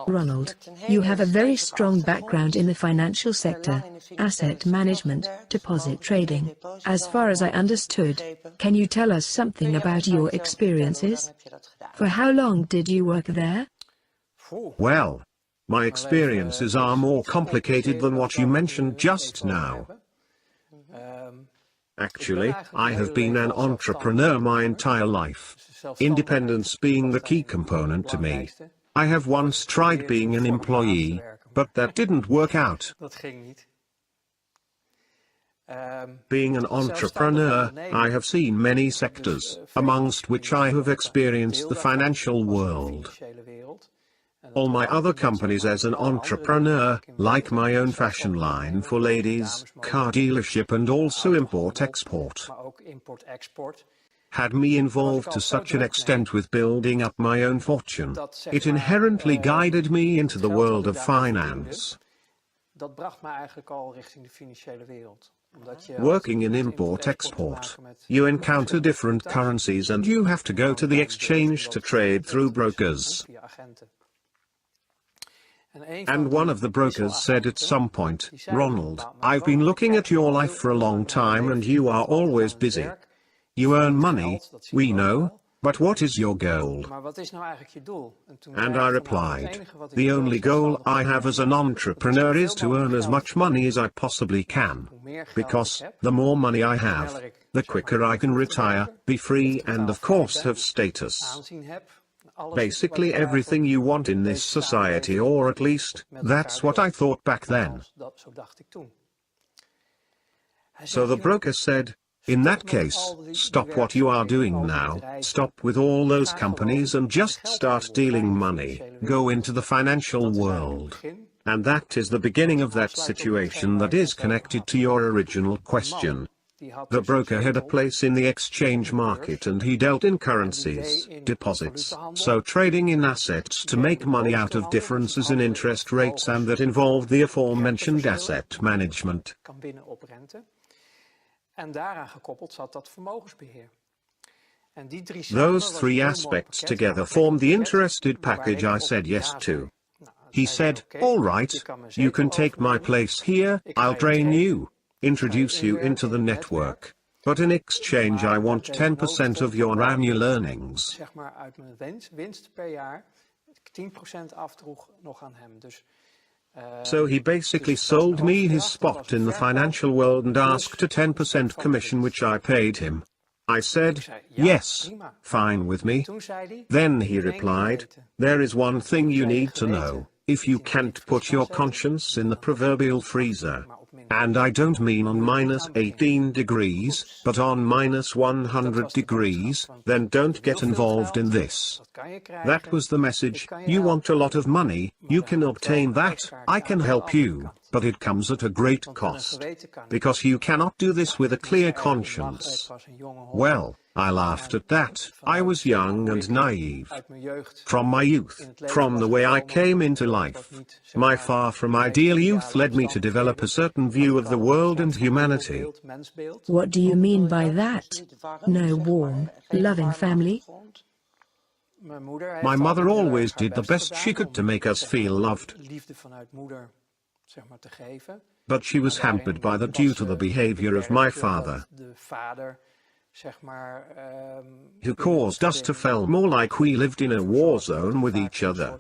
Ronald, you have a very strong background in the financial sector, asset management, deposit trading. As far as I understood, can you tell us something about your experiences? For how long did you work there? Well, my experiences are more complicated than what you mentioned just now. Actually, I have been an entrepreneur my entire life. Independence being the key component to me. I have once tried being an employee, but that didn't work out. Being an entrepreneur, I have seen many sectors, amongst which I have experienced the financial world. All my other companies as an entrepreneur, like my own fashion line for ladies, car dealership and also import-export, had me involved to such an extent with building up my own fortune. It inherently guided me into the world of finance. Working in import-export, you encounter different currencies and you have to go to the exchange to trade through brokers. And one of the brokers said at some point, "Ronald, I've been looking at your life for a long time and you are always busy. You earn money, we know, but what is your goal?" And I replied, "The only goal I have as an entrepreneur is to earn as much money as I possibly can. Because, the more money I have, the quicker I can retire, be free and of course have status. Basically everything you want in this society, or at least, that's what I thought back then." So the broker said, "In that case, stop what you are doing now, stop with all those companies and just start dealing money, go into the financial world." And that is the beginning of that situation that is connected to your original question. The broker had a place in the exchange market and he dealt in currencies, deposits, so trading in assets to make money out of differences in interest rates, and that involved the aforementioned asset management. Those three aspects together formed the interested package I said yes to. He said, "All right, you can take my place here, I'll train you, introduce you into the network, but in exchange I want 10% of your annual earnings." So he basically sold me his spot in the financial world and asked a 10% commission, which I paid him. I said, "Yes, fine with me." Then he replied, "There is one thing you need to know. If you can't put your conscience in the proverbial freezer, and I don't mean on -18 degrees, but on -100 degrees, then don't get involved in this." That was the message. You want a lot of money, you can obtain that, I can help you, but it comes at a great cost. Because you cannot do this with a clear conscience. Well, I laughed at that. I was young and naive. From my youth, from the way I came into life, my far from ideal youth led me to develop a certain view of the world and humanity. What do you mean by that? No warm, loving family? My mother always did the best she could to make us feel loved. But she was hampered by that due to the behavior of my father, who caused us to feel more like we lived in a war zone with each other.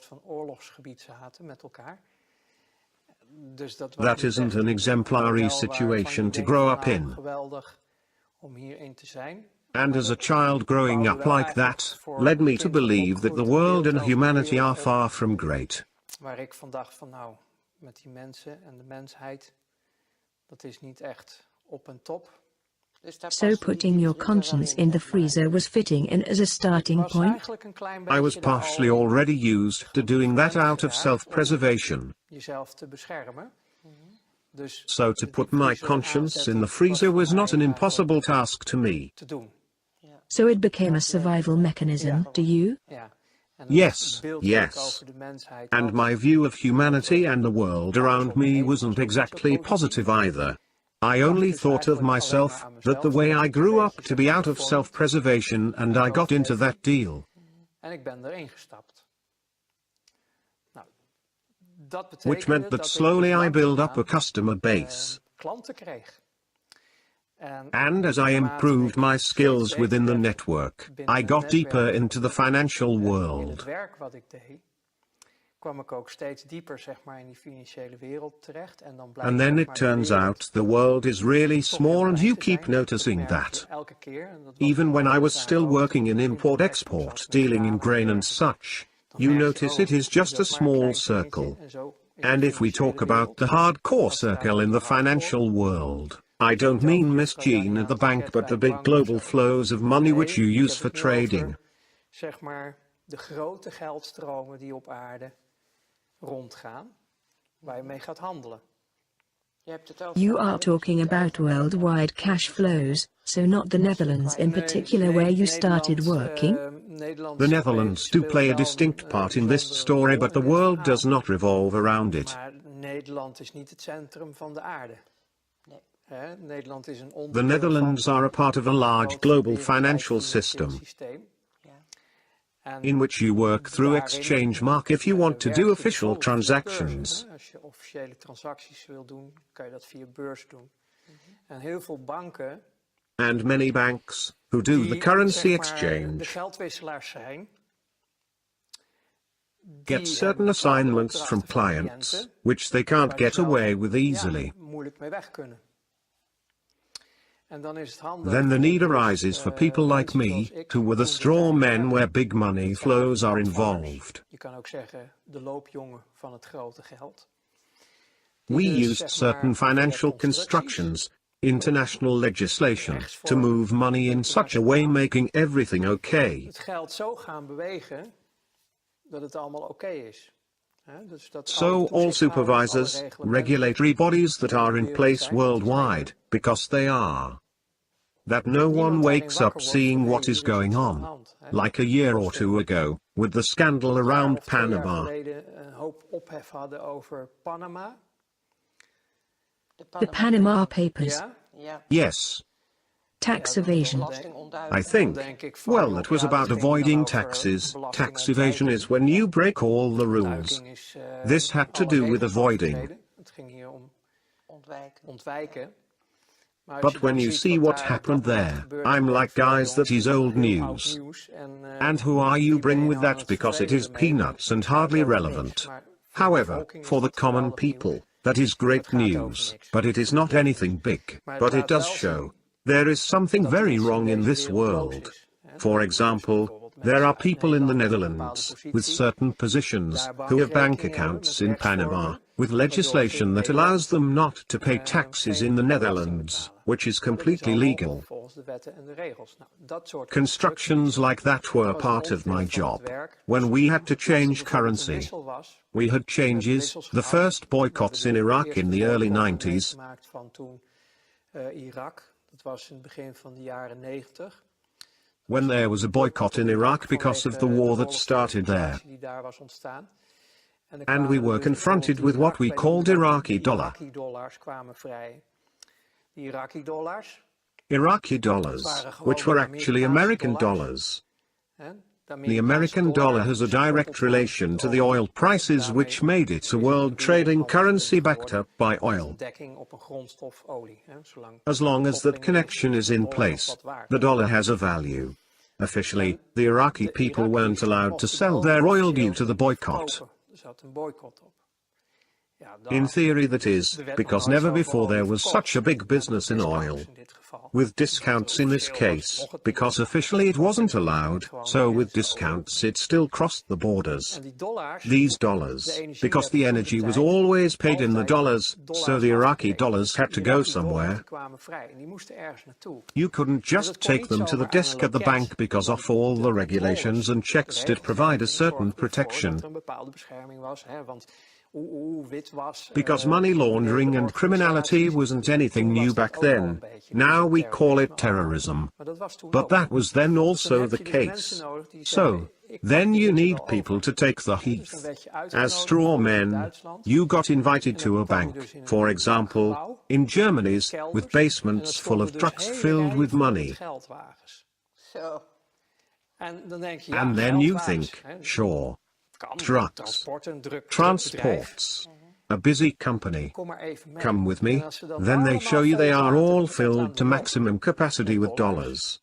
That isn't an exemplary situation to grow up in. And as a child growing up like that, led me to believe that the world and humanity are far from great. So putting your conscience in the freezer was fitting in as a starting point? I was partially already used to doing that out of self-preservation. So to put my conscience in the freezer was not an impossible task to me. So it became a survival mechanism to you? Yes, yes. And my view of humanity and the world around me wasn't exactly positive either. I only thought of myself, that the way I grew up to be out of self-preservation, and I got into that deal. which meant that slowly I built up a customer base. And as I improved my skills within the network, I got deeper into the financial world. And then it turns out the world is really small, and you keep noticing that. Even when I was still working in import-export, dealing in grain and such, you notice it is just a small circle. And if we talk about the hardcore circle in the financial world, I don't mean Miss Jean at the bank, but the big global flows of money which you use for trading. De grote geldstromen die op aarde rondgaan, waar je mee gaat handelen. You are talking about worldwide cash flows, so not the Netherlands in particular where you started working? The Netherlands do play a distinct part in this story, but the world does not revolve around it. Maar Nederland is niet het centrum van de aarde. Nederland is een onderdeel The Netherlands are a part of a large global financial system, in which you work through exchange mark if you want to do official transactions. Als je officiële transacties wil doen, kan je dat via beurs doen. En heel veel banken, and many banks, who do the currency de exchange, geldwisselaars zijn, get certain assignments from clients, which they can't get away with easily. moeilijk mee weg kunnen. Then the need arises for people like me, who were the straw men where big money flows are involved. Je kan ook zeggen de loopjongen van het grote geld. We used certain financial constructions, international legislation, to move money in such a way making everything okay. Het geld zo gaan bewegen dat het allemaal oké is. So all supervisors, regulatory bodies that are in place worldwide, because they are. That no one wakes up seeing what is going on, like a year or two ago, with the scandal around Panama. The Panama Papers. Yes. Tax evasion. I think, well, it was about avoiding taxes. Tax evasion is when you break all the rules. This had to do with avoiding. But when you see what happened there, I'm like, guys, that is old news. And who are you bring with that, because it is peanuts and hardly relevant. However, for the common people, that is great news, but it is not anything big, but it does show there is something very wrong in this world. For example, there are people in the Netherlands, with certain positions, who have bank accounts in Panama, with legislation that allows them not to pay taxes in the Netherlands, which is completely legal. Constructions like that were part of my job. When we had to change currency, we had changes, the first boycotts in Iraq in the early 90s. When there was a boycott in Iraq because of the war that started there. And we were confronted with what we called Iraqi dollar. Iraqi dollars, which were actually American dollars. The American dollar has a direct relation to the oil prices, which made it a world trading currency backed up by oil. As long as that connection is in place, the dollar has a value. Officially, the Iraqi people weren't allowed to sell their oil due to the boycott. In theory, that is, because never before there was such a big business in oil. With discounts in this case, because officially it wasn't allowed, so with discounts it still crossed the borders. These dollars, because the energy was always paid in the dollars, so the Iraqi dollars had to go somewhere. You couldn't just take them to the desk at the bank because of all the regulations and checks did provide a certain protection. Because money laundering and criminality wasn't anything new back then. Now we call it terrorism. But that was then also the case. So, then you need people to take the heat. As straw men, you got invited to a bank, for example, in Germany's, with basements full of trucks filled with money. And then you think, sure. trucks, transports, a busy company. Come with me, then they show you they are all filled to maximum capacity with dollars.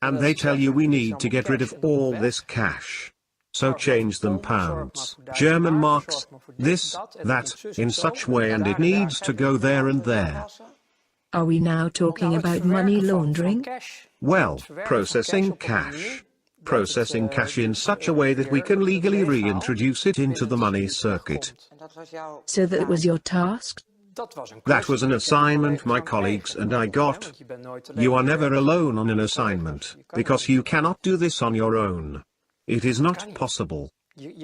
And they tell you we need to get rid of all this cash. So change them pounds, German marks, this, that, in such way, and it needs to go there and there. Are we now talking about money laundering? Well, processing cash. Processing cash in such a way that we can legally reintroduce it into the money circuit. So that was your task? That was an assignment my colleagues and I got. You are never alone on an assignment, because you cannot do this on your own. It is not possible.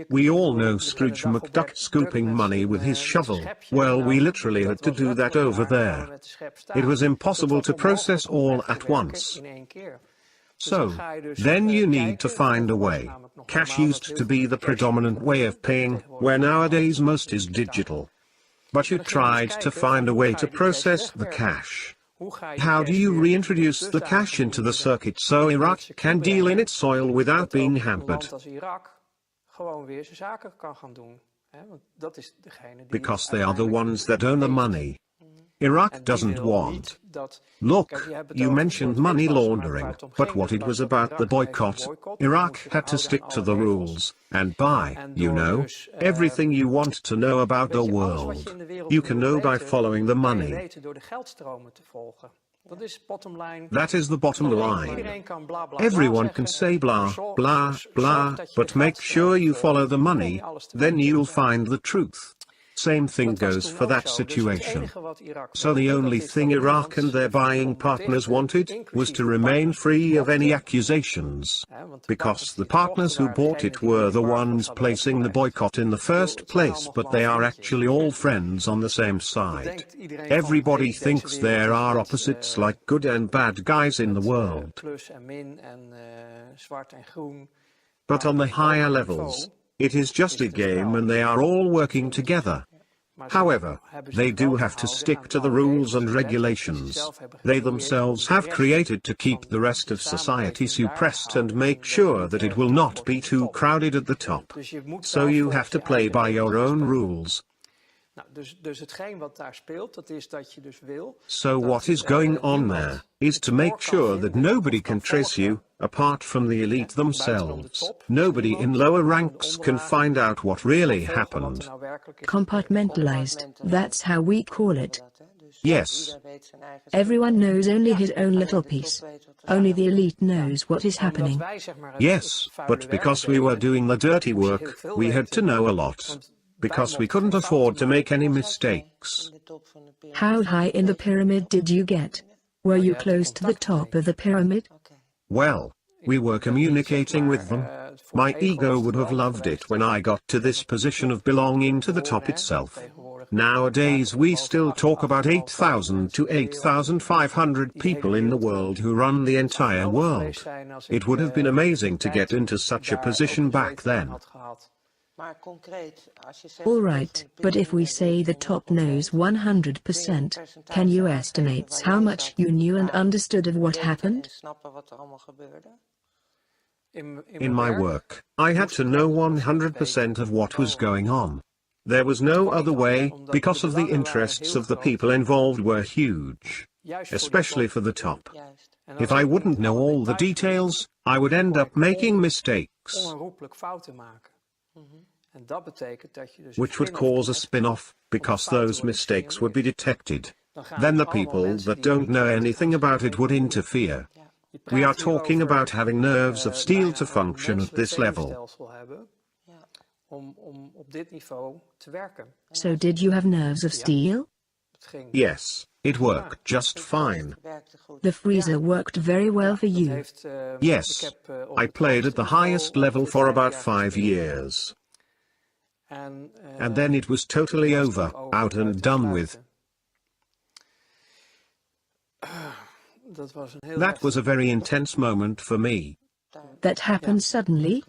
We all know Scrooge McDuck scooping money with his shovel. Well, we literally had to do that over there. It was impossible to process all at once. So, then you need to find a way. Cash used to be the predominant way of paying, where nowadays most is digital. But you tried to find a way to process the cash. How do you reintroduce the cash into the circuit so Iraq can deal in its soil without being hampered? Because they are the ones that own the money. Iraq doesn't want. Look, you mentioned money laundering, but what it was about the boycott, Iraq had to stick to the rules, and buy, everything you want to know about the world. You can know by following the money. That is the bottom line. Everyone can say blah, blah, blah, but make sure you follow the money, then you'll find the truth. Same thing goes for that situation. So the only thing Iraq and their buying partners wanted was to remain free of any accusations. Because the partners who bought it were the ones placing the boycott in the first place, but they are actually all friends on the same side. Everybody thinks there are opposites like good and bad guys in the world. But on the higher levels, it is just a game and they are all working together. However, they do have to stick to the rules and regulations they themselves have created to keep the rest of society suppressed and make sure that it will not be too crowded at the top. So you have to play by your own rules. So what is going on there is to make sure that nobody can trace you, apart from the elite themselves. Nobody in lower ranks can find out what really happened. Compartmentalized, that's how we call it. Yes. Everyone knows only his own little piece. Only the elite knows what is happening. Yes, but because we were doing the dirty work, we had to know a lot. Because we couldn't afford to make any mistakes. How high in the pyramid did you get? Were you close to the top of the pyramid? Well, we were communicating with them. My ego would have loved it when I got to this position of belonging to the top itself. Nowadays we still talk about 8,000 to 8,500 people in the world who run the entire world. It would have been amazing to get into such a position back then. All right, but if we say the top knows 100%, can you estimate how much you knew and understood of what happened? In my work, I had to know 100% of what was going on. There was no other way, because of the interests of the people involved were huge. Especially for the top. If I wouldn't know all the details, I would end up making mistakes. Which would cause a spin-off, because those mistakes would be detected. Then the people that don't know anything about it would interfere. We are talking about having nerves of steel to function at this level. So did you have nerves of steel? Yes, it worked just fine. The freezer worked very well for you. Yes, I played at the highest level for about 5 years. And then it was totally over, out and done with. That was a very intense moment for me. That happened suddenly?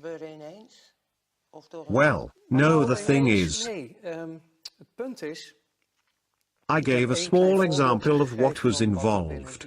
Well, no, the thing is, I gave a small example of what was involved.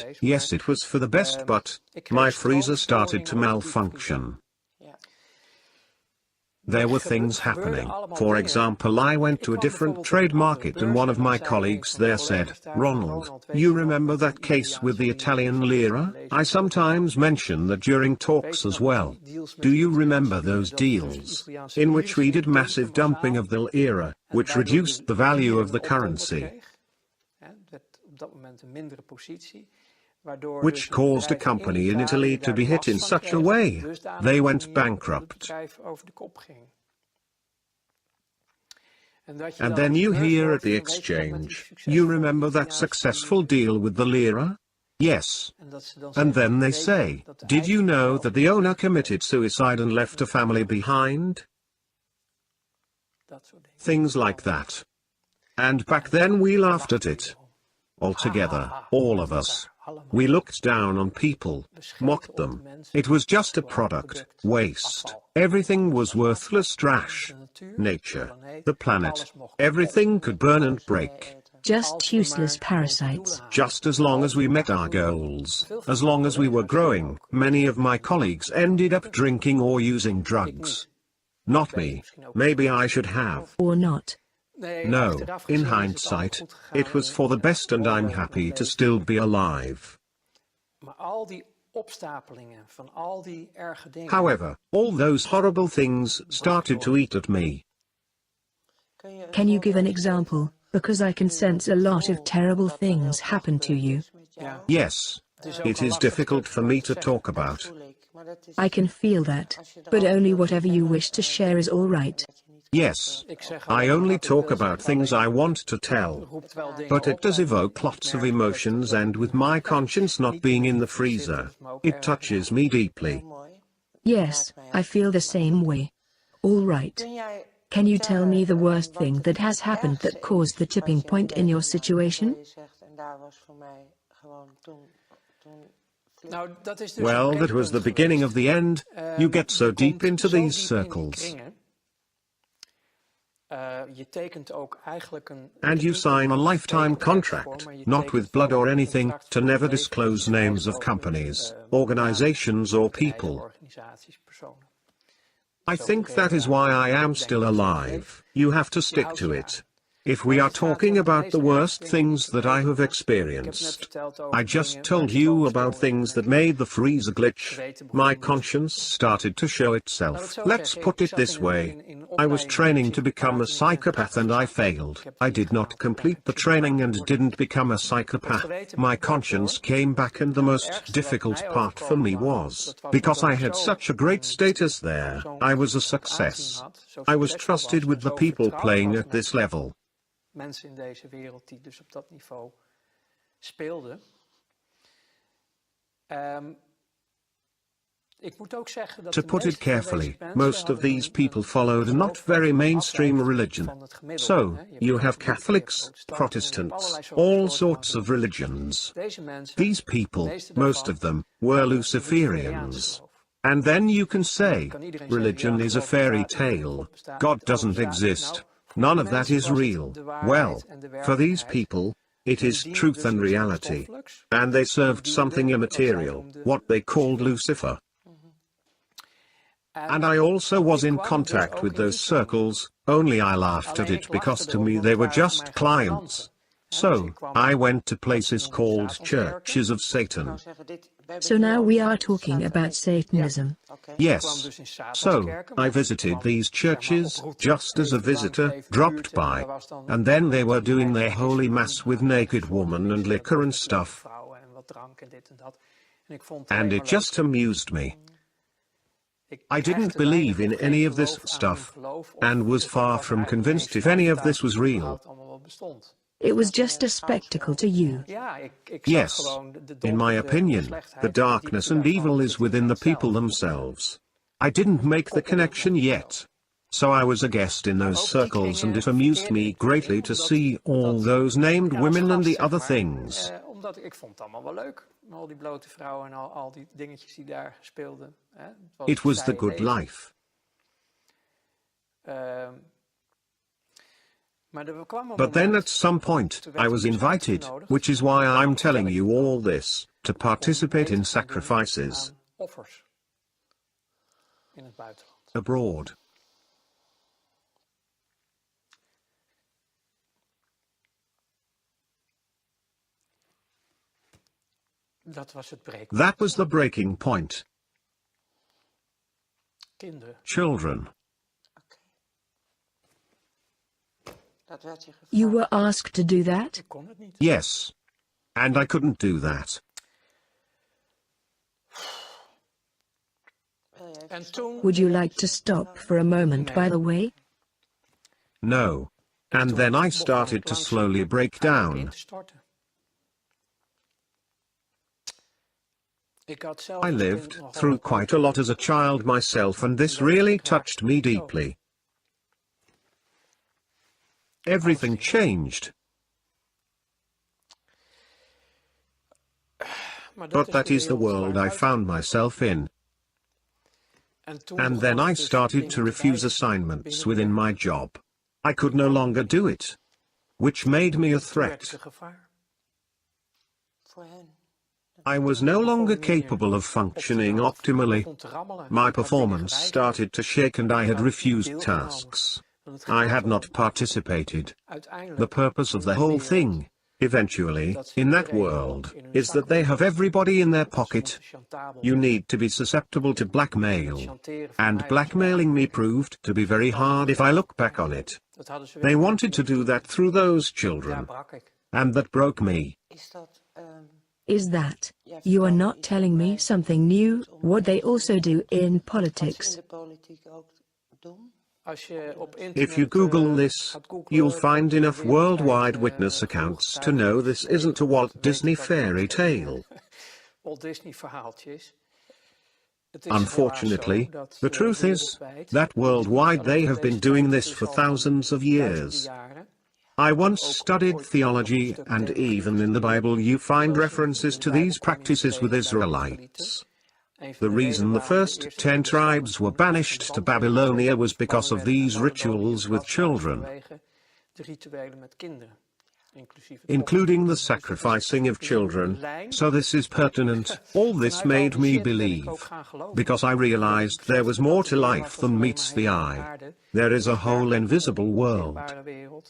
yes, it was for the best, but my freezer started to malfunction. There were things happening. For example, I went to a different trade market and one of my colleagues there said, "Ronald, you remember that case with the Italian lira? I sometimes mention that during talks as well. Do you remember those deals, in which we did massive dumping of the lira, which reduced the value of the currency? Which caused a company in Italy to be hit in such a way, they went bankrupt." And then you hear at the exchange, "You remember that successful deal with the lira?" Yes. And then they say, "Did you know that the owner committed suicide and left a family behind?" Things like that. And back then we laughed at it. Altogether, all of us. We looked down on people, mocked them. It was just a product, waste. Everything was worthless trash. Nature, the planet, everything could burn and break. Just useless parasites. Just as long as we met our goals, as long as we were growing, many of my colleagues ended up drinking or using drugs. Not me. Maybe I should have. Or not. No, in hindsight, it was for the best and I'm happy to still be alive. However, all those horrible things started to eat at me. Can you give an example? Because I can sense a lot of terrible things happen to you. Yes. It is difficult for me to talk about. I can feel that, but only whatever you wish to share is all right. Yes. I only talk about things I want to tell. But it does evoke lots of emotions, and with my conscience not being in the freezer, it touches me deeply. Yes, I feel the same way. All right. Can you tell me the worst thing that has happened that caused the tipping point in your situation? Well, that was the beginning of the end. You get so deep into these circles. And you sign a lifetime contract, not with blood or anything, to never disclose names of companies, organizations or people. I think that is why I am still alive. You have to stick to it. If we are talking about the worst things that I have experienced, I just told you about things that made the freezer glitch. My conscience started to show itself. Let's put it this way. I was training to become a psychopath and I failed. I did not complete the training and didn't become a psychopath. My conscience came back, and the most difficult part for me was, because I had such a great status there, I was a success. I was trusted with the people playing at this level. Mensen in deze wereld die dus op dat niveau speelden. To put it carefully, most of these people followed a not very mainstream religion. So, you have Catholics, Protestants, all sorts of religions. These people, most of them, were Luciferians. And then you can say, religion is a fairy tale. God doesn't exist. None of that is real. Well, for these people, it is truth and reality. And they served something immaterial, what they called Lucifer. And I also was in contact with those circles, only I laughed at it because to me they were just clients. So, I went to places called churches of Satan. So now we are talking about Satanism. Yes. So, I visited these churches, just as a visitor dropped by. And then they were doing their holy mass with naked women and liquor and stuff. And it just amused me. I didn't believe in any of this stuff, and was far from convinced if any of this was real. It was just a spectacle to you. Yes. In my opinion, the darkness and evil is within the people themselves. I didn't make the connection yet. So I was a guest in those circles, and it amused me greatly to see all those named women and the other things. It was the good life. But then at some point, I was invited, which is why I'm telling you all this, to participate in sacrifices abroad. That was the breaking point. Children. You were asked to do that? Yes. And I couldn't do that. Would you like to stop for a moment, by the way? No. And then I started to slowly break down. I lived through quite a lot as a child myself, and this really touched me deeply. Everything changed. But that is the world I found myself in. And then I started to refuse assignments within my job. I could no longer do it, which made me a threat. I was no longer capable of functioning optimally. My performance started to shake and I had refused tasks. I had not participated. The purpose of the whole thing, eventually, in that world, is that they have everybody in their pocket. You need to be susceptible to blackmail. And blackmailing me proved to be very hard if I look back on it. They wanted to do that through those children. And that broke me. Is that, you are not telling me something new, what they also do in politics? If you Google this, you'll find enough worldwide witness accounts to know this isn't a Walt Disney fairy tale. Unfortunately, the truth is that worldwide they have been doing this for thousands of years. I once studied theology, and even in the Bible you find references to these practices with Israelites. The reason the first 10 tribes were banished to Babylonia was because of these rituals with children, including the sacrificing of children. So this is pertinent. All this made me believe, because I realized there was more to life than meets the eye. There is a whole invisible world.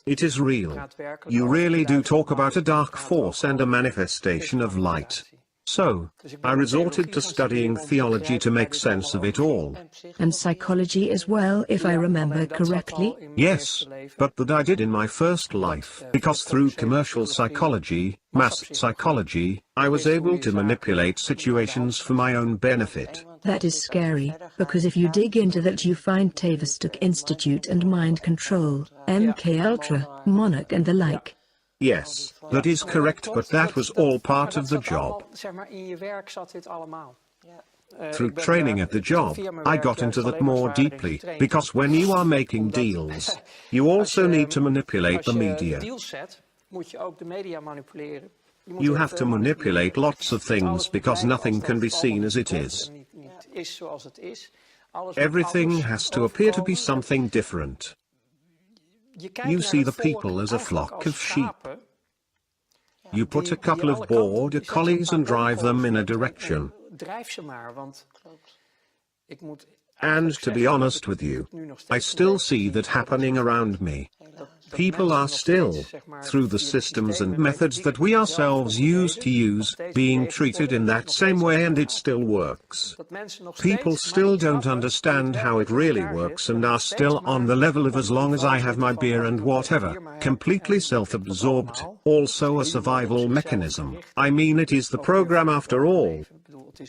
It is real. You really do talk about a dark force and a manifestation of light. So, I resorted to studying theology to make sense of it all. And psychology as well, if I remember correctly? Yes, but that I did in my first life, because through commercial psychology, mass psychology, I was able to manipulate situations for my own benefit. That is scary, because if you dig into that you find Tavistock Institute and mind control, MK Ultra, Monarch and the like. Yes, that is correct, but that was all part of the job. Through training at the job, I got into that more deeply, because when you are making deals, you also need to manipulate the media. You have to manipulate lots of things because nothing can be seen as it is. Everything has to appear to be something different. You see the people as a flock of sheep. You put a couple of border collies and drive them in a direction. And to be honest with you, I still see that happening around me. People are still, through the systems and methods that we ourselves used to use, being treated in that same way, and it still works. People still don't understand how it really works and are still on the level of as long as I have my beer and whatever, completely self-absorbed, also a survival mechanism. I mean, it is the program after all.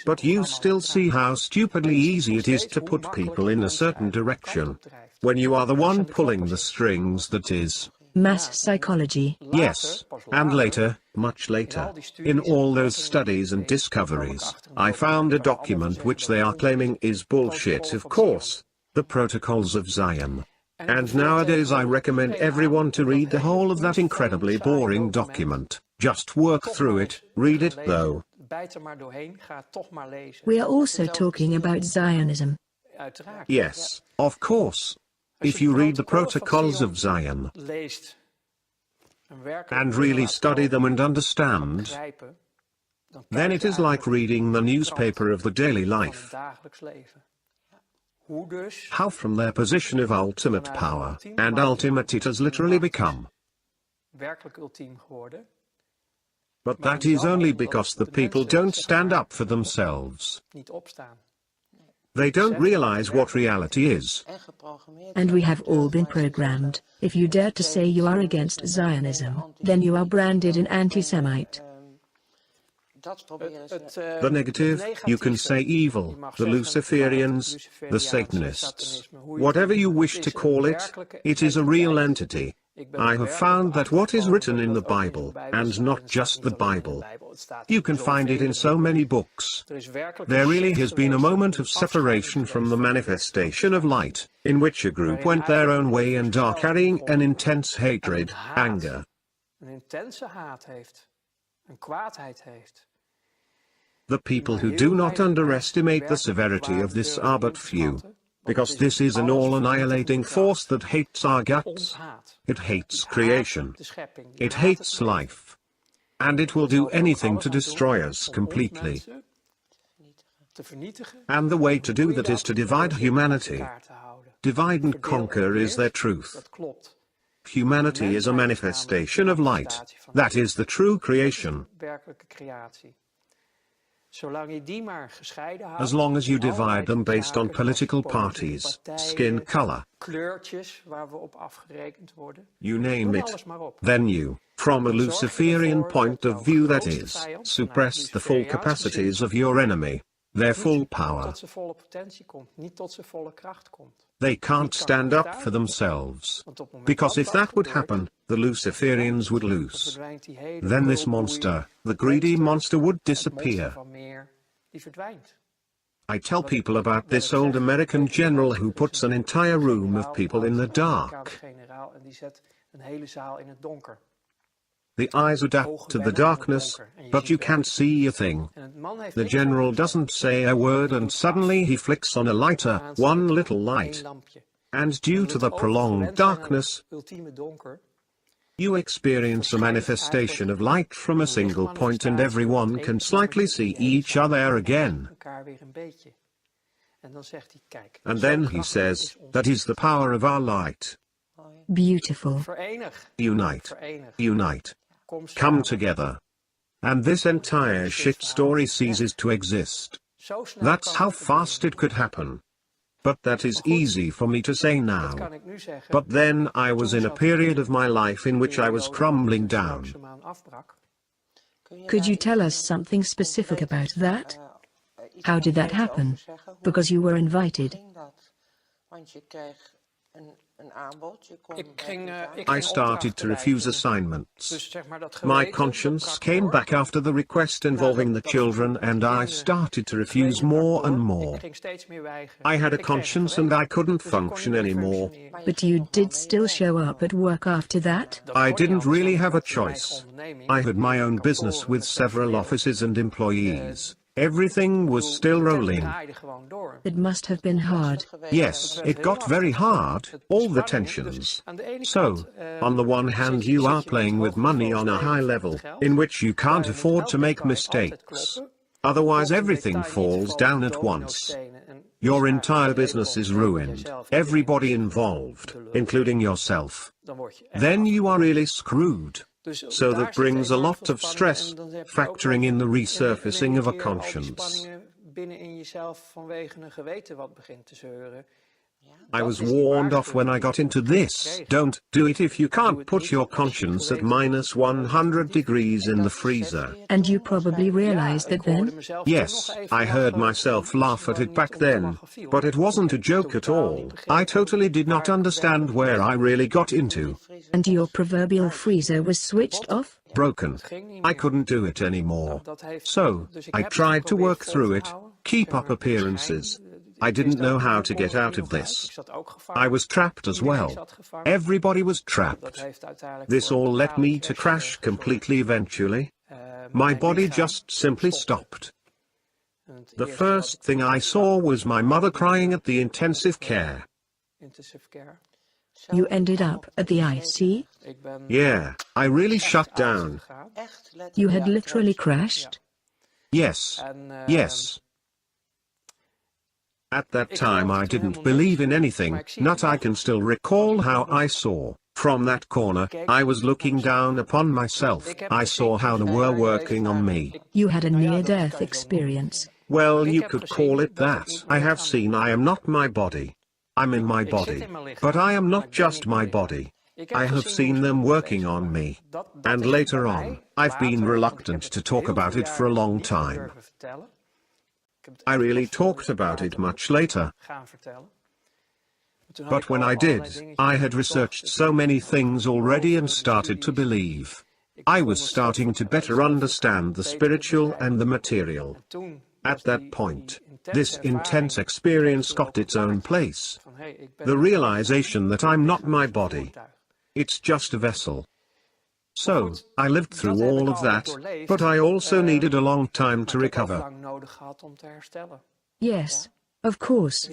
But you still see how stupidly easy it is to put people in a certain direction, when you are the one pulling the strings. That is mass psychology. Yes, and later, much later, in all those studies and discoveries, I found a document which they are claiming is bullshit, of course, the Protocols of Zion. And nowadays I recommend everyone to read the whole of that incredibly boring document. Just work through it, read it though. We are also talking about Zionism. Yes, of course. If you read the Protocols of Zion and really study them and understand, then it is like reading the newspaper of the daily life. How from their position of ultimate power, and ultimate it has literally become, But that is only because the people don't stand up for themselves. They don't realize what reality is. And we have all been programmed. If you dare to say you are against Zionism, then you are branded an anti-Semite. The negative, you can say evil, the Luciferians, the Satanists. Whatever you wish to call it, it is a real entity. I have found that what is written in the Bible, and not just the Bible, you can find it in so many books. There really has been a moment of separation from the manifestation of light, in which a group went their own way and are carrying an intense hatred, anger. The people who do not underestimate the severity of this are but few. Because this is an all-annihilating force that hates our guts. It hates creation. It hates life. And it will do anything to destroy us completely. And the way to do that is to divide humanity. Divide and conquer is their truth. Humanity is a manifestation of light. That is the true creation. As long as you divide them based on political parties, skin color, you name it, then you, from a Luciferian point of view that is, suppress the full capacities of your enemy, their full power. They can't stand up for themselves. Because if that would happen, the Luciferians would lose. Then this monster, the greedy monster, would disappear. I tell people about this old American general who puts an entire room of people in the dark. The eyes adapt to the darkness, but you can't see a thing. The general doesn't say a word and suddenly he flicks on a lighter, one little light. And due to the prolonged darkness, you experience a manifestation of light from a single point and everyone can slightly see each other again. And then he says, that is the power of our light. Beautiful. Unite. Unite. Come together. And this entire shit story ceases to exist. That's how fast it could happen. But that is easy for me to say now. But then I was in a period of my life in which I was crumbling down. Could you tell us something specific about that? How did that happen? Because you were invited. I started to refuse assignments. My conscience came back after the request involving the children and I started to refuse more and more. I had a conscience and I couldn't function anymore. But you did still show up at work after that? I didn't really have a choice. I had my own business with several offices and employees. Everything was still rolling. It must have been hard. Yes, it got very hard, all the tensions. So, on the one hand you are playing with money on a high level, in which you can't afford to make mistakes. Otherwise everything falls down at once. Your entire business is ruined, everybody involved, including yourself. Then you are really screwed. So that brings a lot of stress, factoring in the resurfacing of a conscience. I was warned off when I got into this. Don't do it if you can't put your conscience at minus 100 degrees in the freezer. And you probably realized that then? Yes, I heard myself laugh at it back then, but it wasn't a joke at all. I totally did not understand where I really got into. And your proverbial freezer was switched off? Broken. I couldn't do it anymore. So, I tried to work through it, keep up appearances. I didn't know how to get out of this. I was trapped as well. Everybody was trapped. This all led me to crash completely eventually. My body just simply stopped. The first thing I saw was my mother crying at the intensive care. You ended up at the IC? Yeah, I really shut down. You had literally crashed? Yes. Yes. At that time I didn't believe in anything, not I can still recall how I saw From that corner, I was looking down upon myself. I saw how they were working on me. You had a near-death experience. Well, you could call it that. I have seen I am not my body. I'm in my body. But I am not just my body. I have seen them working on me. And later on, I've been reluctant to talk about it for a long time. I really talked about it much later. But when I did, I had researched so many things already and started to believe. I was starting to better understand the spiritual and the material. At that point, this intense experience got its own place. The realization that I'm not my body. It's just a vessel. So, I lived through all of that, but I also needed a long time to recover. Yes, of course.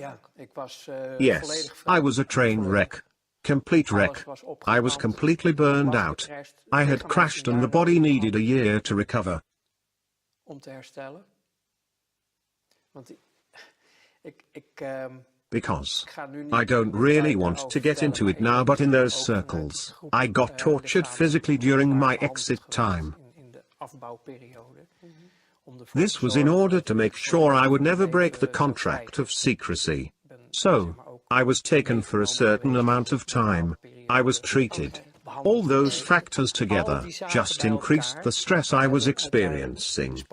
Yes, I was a train wreck. Complete wreck. I was completely burned out. I had crashed and the body needed a year to recover. Because I don't really want to get into it now, but in those circles, I got tortured physically during my exit time. This was in order to make sure I would never break the contract of secrecy. So, I was taken for a certain amount of time. I was treated. All those factors together just increased the stress I was experiencing.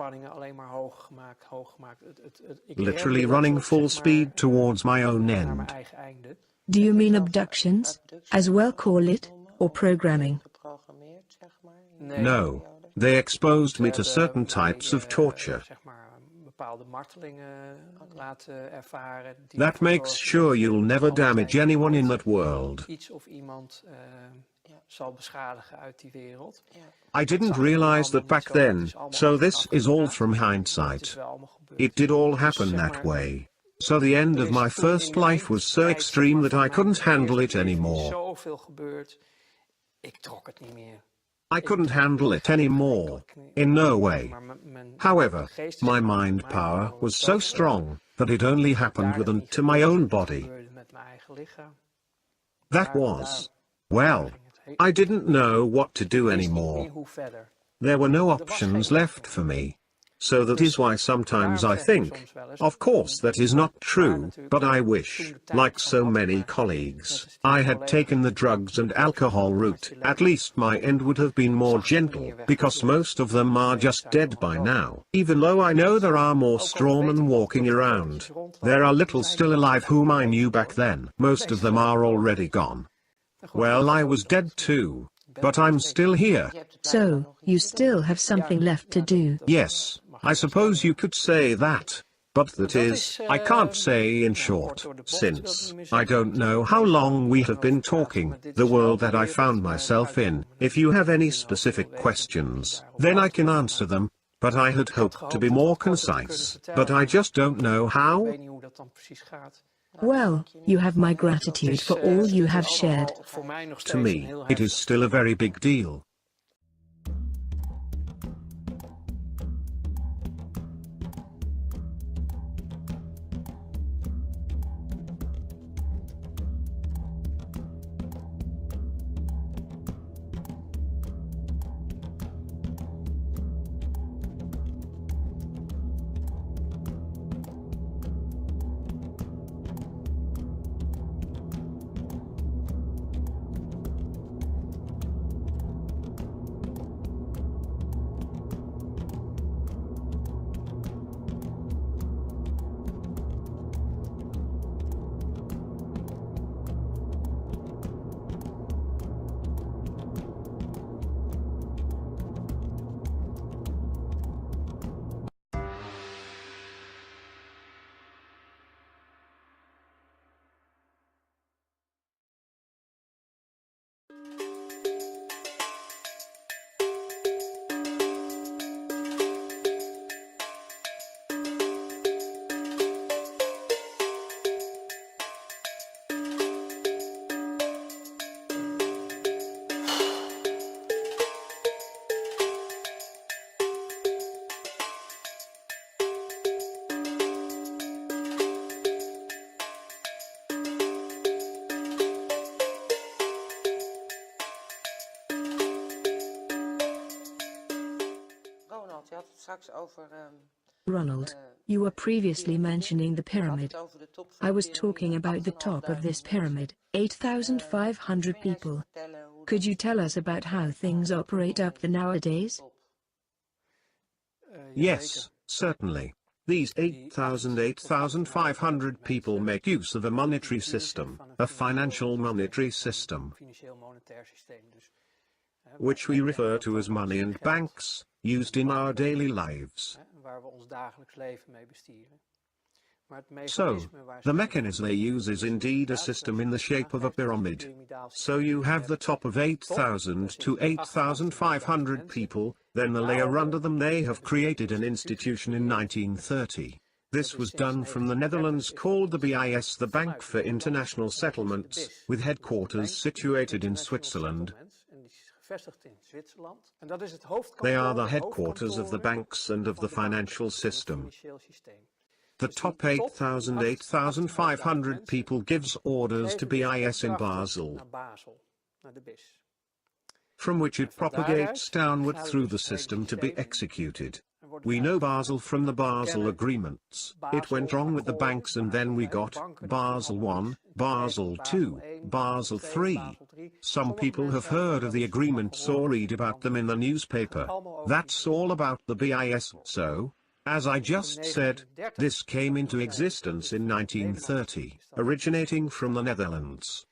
Literally running full speed towards my own end. Do you mean abductions, as well call it, or programming? No. They exposed me to certain types of torture. That makes sure you'll never damage anyone in that world. I didn't realize that back then, so this is all from hindsight. It did all happen that way. So the end of my first life was so extreme that I couldn't handle it anymore. I couldn't handle it anymore, in no way. However, my mind power was so strong that it only happened within to my own body. That was, well, I didn't know what to do anymore. There were no options left for me. So that is why sometimes I think, of course that is not true, but I wish, like so many colleagues, I had taken the drugs and alcohol route. At least my end would have been more gentle, because most of them are just dead by now. Even though I know there are more strawmen walking around, there are little still alive whom I knew back then. Most of them are already gone. Well, I was dead too, but I'm still here. So, you still have something left to do. Yes. I suppose you could say that, but that is, I can't say in short, since I don't know how long we have been talking, the world that I found myself in. If you have any specific questions, then I can answer them, but I had hoped to be more concise, but I just don't know how. Well, you have my gratitude for all you have shared. To me, it is still a very big deal. Ronald, you were previously mentioning the pyramid. I was talking about the top of this pyramid, 8,500 people. Could you tell us about how things operate up there nowadays? Yes, certainly. These 8,500 people make use of a monetary system, a financial monetary system, which we refer to as money and banks, used in our daily lives. So, the mechanism they use is indeed a system in the shape of a pyramid. So you have the top of 8,000 to 8,500 people, then the layer under them. They have created an institution in 1930. This was done from the Netherlands called the BIS, the Bank for International Settlements, with headquarters situated in Switzerland. They are the headquarters of the banks and of the financial system. The top 8,500 people gives orders to BIS in Basel, from which it propagates downward through the system to be executed. We know Basel from the Basel agreements. It went wrong with the banks and then we got Basel I, Basel II, Basel III. Some people have heard of the agreements or read about them in the newspaper. That's all about the BIS. So, as I just said, this came into existence in 1930, originating from the Netherlands.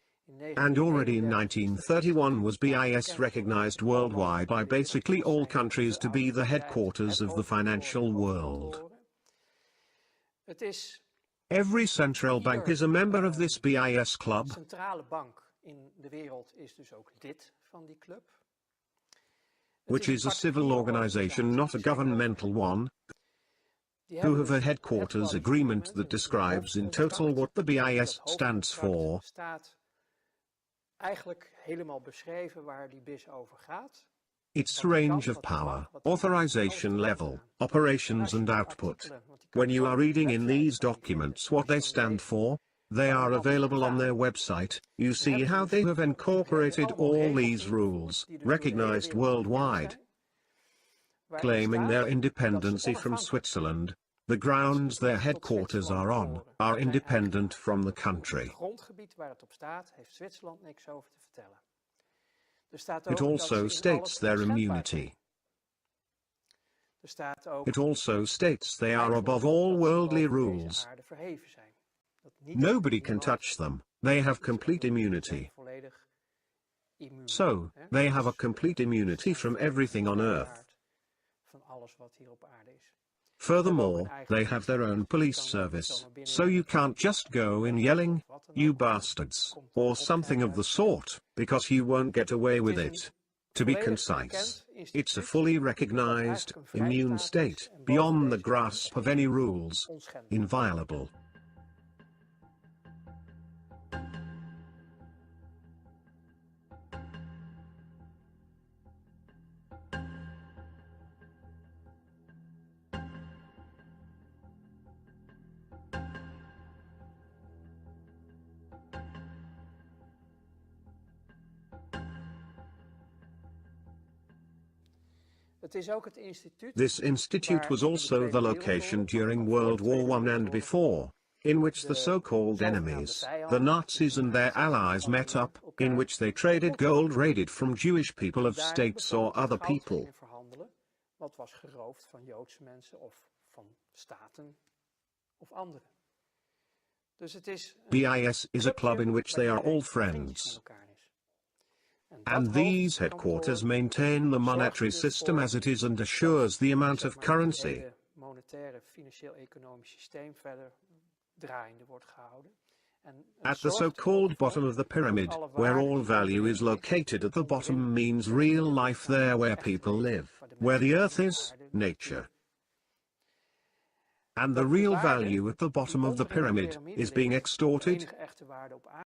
And already in 1931 was BIS recognized worldwide by basically all countries to be the headquarters of the financial world. Every central bank is a member of this BIS club, which is a civil organization, not a governmental one, who have a headquarters agreement that describes in total what the BIS stands for. Its range of power, authorization level, operations and output. When you are reading in these documents what they stand for, they are available on their website. You see how they have incorporated all these rules, recognized worldwide, claiming their independence from Switzerland. The grounds their headquarters are on are independent from the country. It also states their immunity. It also states they are above all worldly rules. Nobody can touch them. They have complete immunity. So, they have a complete immunity from everything on earth. Furthermore, they have their own police service, so you can't just go in yelling, "You bastards," or something of the sort, because you won't get away with it. To be concise, it's a fully recognized, immune state, beyond the grasp of any rules, inviolable. This institute was also the location during World War I and before, in which the so-called enemies, the Nazis and their allies met up, in which they traded gold raided from Jewish people of states or other people. BIS is a club in which they are all friends. And these headquarters maintain the monetary system as it is and assures the amount of currency. At the so-called bottom of the pyramid, where all value is located at the bottom, means real life there where people live, where the earth is, nature. And the real value at the bottom of the pyramid is being extorted.